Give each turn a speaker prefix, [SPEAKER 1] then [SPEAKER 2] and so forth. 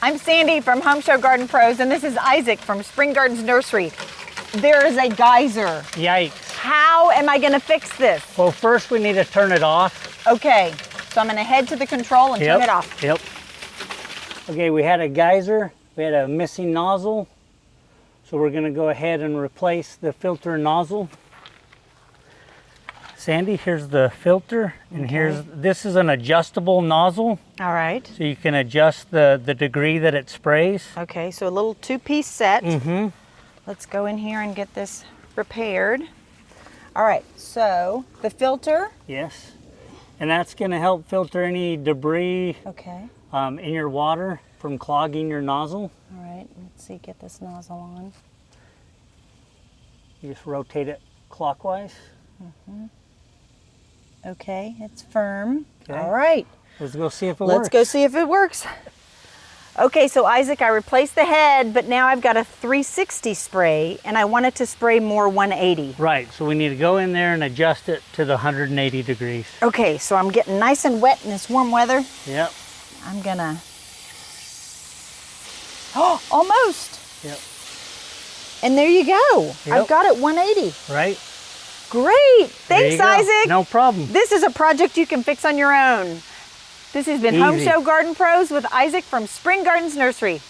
[SPEAKER 1] I'm Sandy from Home Show Garden Pros, and this is Isaac from Spring Gardens Nursery. There is a geyser.
[SPEAKER 2] Yikes.
[SPEAKER 1] How am I gonna fix this?
[SPEAKER 2] Well, first we need to turn it off.
[SPEAKER 1] Okay, so I'm gonna head to the control and turn it off.
[SPEAKER 2] Yep. Okay, we had a geyser. We had a missing nozzle. So we're gonna go ahead and replace the filter nozzle. Sandy, here's the filter, and this is an adjustable nozzle.
[SPEAKER 1] All right.
[SPEAKER 2] So you can adjust the degree that it sprays.
[SPEAKER 1] Okay, so a little two-piece set. Let's go in here and get this repaired. All right, so the filter.
[SPEAKER 2] Yes. And that's gonna help filter any debris in your water from clogging your nozzle.
[SPEAKER 1] All right, let's see, get this nozzle on.
[SPEAKER 2] You just rotate it clockwise.
[SPEAKER 1] Okay, it's firm.
[SPEAKER 2] Okay.
[SPEAKER 1] All right.
[SPEAKER 2] Let's go see if it works.
[SPEAKER 1] Let's go see if it works. Okay, so Isaac, I replaced the head, but now I've got a 360 spray, and I want it to spray more 180.
[SPEAKER 2] Right, so we need to go in there and adjust it to the 180 degrees.
[SPEAKER 1] Okay, so I'm getting nice and wet in this warm weather.
[SPEAKER 2] Yep.
[SPEAKER 1] I'm gonna, oh, almost.
[SPEAKER 2] Yep.
[SPEAKER 1] And there you go.
[SPEAKER 2] Yep.
[SPEAKER 1] I've got it 180.
[SPEAKER 2] Right.
[SPEAKER 1] Great. Thanks, Isaac.
[SPEAKER 2] No problem.
[SPEAKER 1] This is a project you can fix on your own. This has been Home Show Garden Pros with Isaac from Spring Gardens Nursery.